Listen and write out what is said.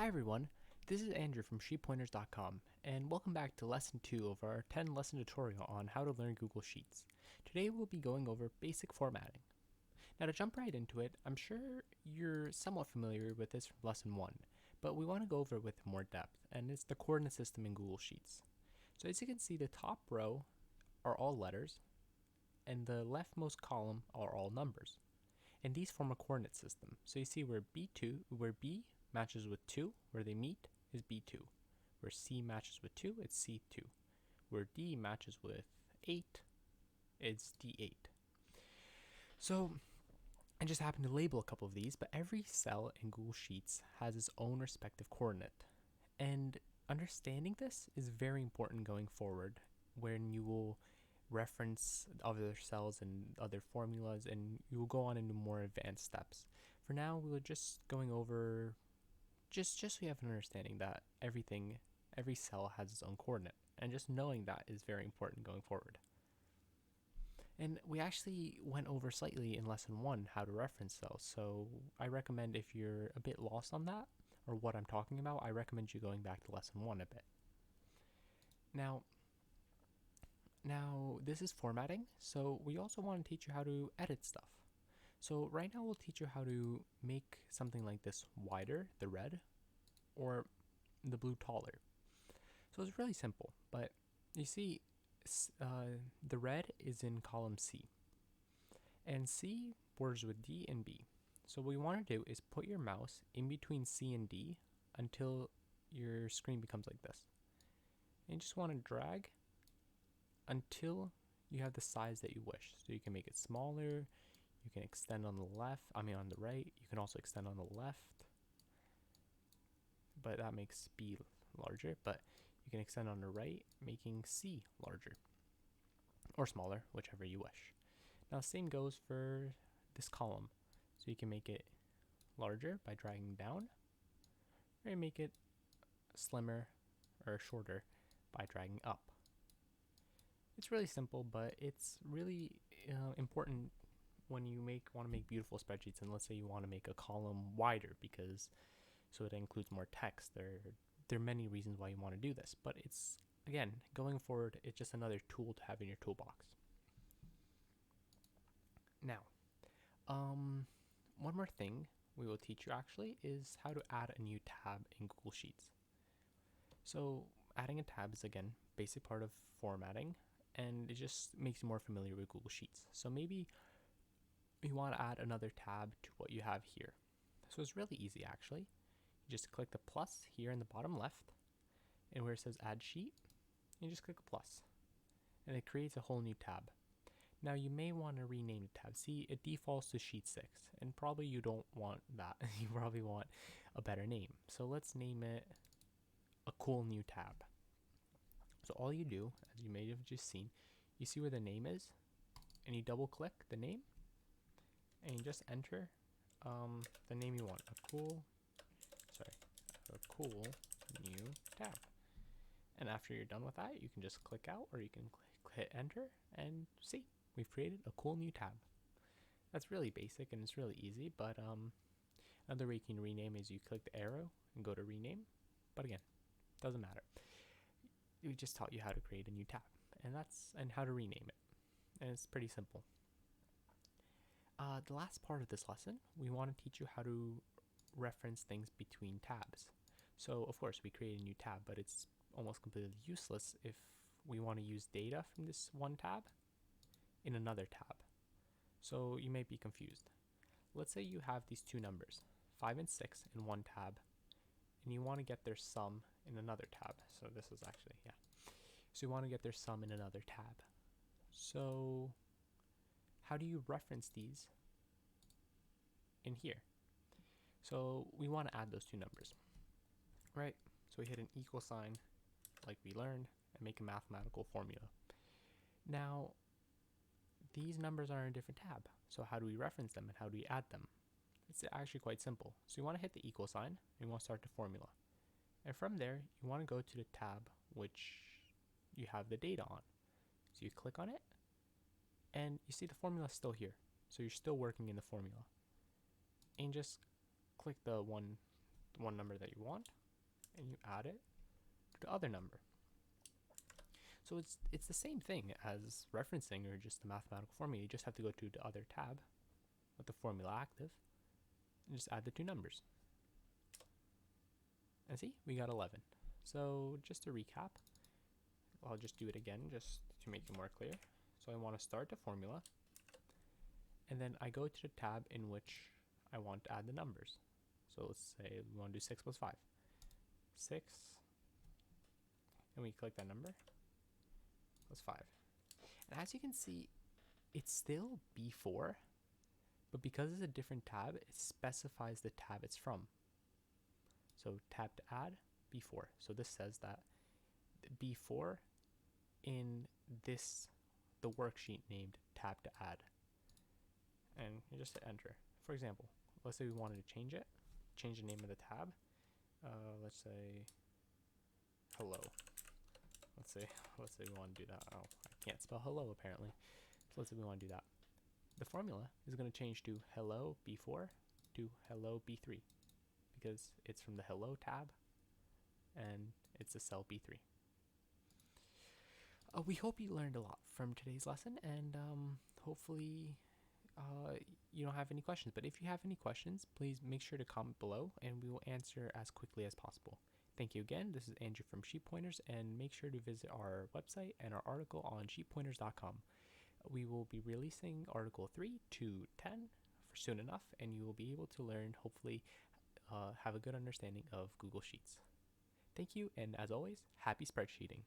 Hi everyone, this is Andrew from sheetpointers.com, and welcome back to lesson 2 of our 10 lesson tutorial on how to learn Google Sheets. Today we'll be going over basic formatting. Now to jump right into it, I'm sure you're somewhat familiar with this from lesson 1, but we want to go over it with more depth, and it's the coordinate system in Google Sheets. So as you can see, the top row are all letters, and the leftmost column are all numbers. And these form a coordinate system. So you see where B matches with 2, where they meet is B2. Where C matches with 2, it's C2. Where D matches with 8, it's D8. So I just happened to label a couple of these, but every cell in Google Sheets has its own respective coordinate. And understanding this is very important going forward when you will reference other cells and other formulas, and you will go on into more advanced steps. For now, we're just going over just so you have an understanding that every cell has its own coordinate, and just knowing that is very important going forward. And we actually went over slightly in lesson 1 how to reference cells, so I recommend if you're a bit lost on that or what I'm talking about, I recommend you going back to lesson 1 a bit. Now this is formatting, so we also want to teach you how to edit stuff. So right now we'll teach you how to make something like this wider, the red, or the blue taller. So it's really simple, but you see the red is in column C, and C borders with D and B. So what you want to do is put your mouse in between C and D until your screen becomes like this. And you just want to drag until you have the size that you wish. So you can make it smaller, you can extend on the on the right, you can also extend on the left, but that makes B larger, but you can extend on the right, making C larger, or smaller, whichever you wish. Now same goes for this column, so you can make it larger by dragging down, or you make it slimmer or shorter by dragging up. It's really simple, but it's really important when you want to make beautiful spreadsheets, and let's say you want to make a column wider because so it includes more text. There are many reasons why you want to do this, but it's, again, going forward, it's just another tool to have in your toolbox. Now, one more thing we will teach you actually is how to add a new tab in Google Sheets. So adding a tab is, again, basic part of formatting, and it just makes you more familiar with Google Sheets. So maybe you want to add another tab to what you have here. So it's really easy actually. You just click the plus here in the bottom left, and where it says add sheet, you just click a plus, and it creates a whole new tab. Now you may want to rename the tab. See, it defaults to sheet 6, and probably you don't want that. You probably want a better name. So let's name it a cool new tab. So all you do, as you may have just seen, you see where the name is, and you double click the name, and you just enter the name you want. A cool new tab. And after you're done with that, you can just click out, or you can hit enter, and see, we've created a cool new tab. That's really basic and it's really easy, but another way you can rename is you click the arrow and go to rename. But again, doesn't matter. We just taught you how to create a new tab, and how to rename it. And it's pretty simple. The last part of this lesson, we want to teach you how to reference things between tabs. So of course we create a new tab, but it's almost completely useless if we want to use data from this one tab in another tab. So you may be confused. Let's say you have these two numbers, 5 and 6, in one tab, and you want to get their sum in another tab. So this is actually, yeah. So you want to get their sum in another tab. So how do you reference these in here? So we want to add those two numbers, right? So we hit an equal sign like we learned and make a mathematical formula. Now, these numbers are in a different tab. So how do we reference them and how do we add them? It's actually quite simple. So you want to hit the equal sign and you want to start the formula. And from there, you want to go to the tab which you have the data on. So you click on it, and you see the formula is still here. So you're still working in the formula. And just click the one one number that you want, and you add it to the other number. So it's the same thing as referencing or just the mathematical formula. You just have to go to the other tab with the formula active and just add the two numbers. And see, we got 11. So just to recap, I'll just do it again just to make it more clear. So I want to start the formula, and then I go to the tab in which I want to add the numbers. So let's say we want to do 6 plus 5. 6, and we click that number, plus 5. And as you can see, it's still B4, but because it's a different tab, it specifies the tab it's from. So tab to add, B4. So this says that B4 in the worksheet named tab to add. And you just hit enter. For example, let's say we wanted to change the name of the tab. Let's say hello. Let's say we want to do that. Oh, I can't spell hello apparently. So let's say we want to do that. The formula is going to change to hello B4 to hello B3 because it's from the hello tab and it's a cell B3. We hope you learned a lot from today's lesson, and hopefully you don't have any questions. But if you have any questions, please make sure to comment below and we will answer as quickly as possible. Thank you again. This is Andrew from Sheet Pointers, and make sure to visit our website and our article on sheetpointers.com. We will be releasing article 3 to 10 for soon enough, and you will be able to learn, hopefully, have a good understanding of Google Sheets. Thank you, and as always, happy spreadsheeting.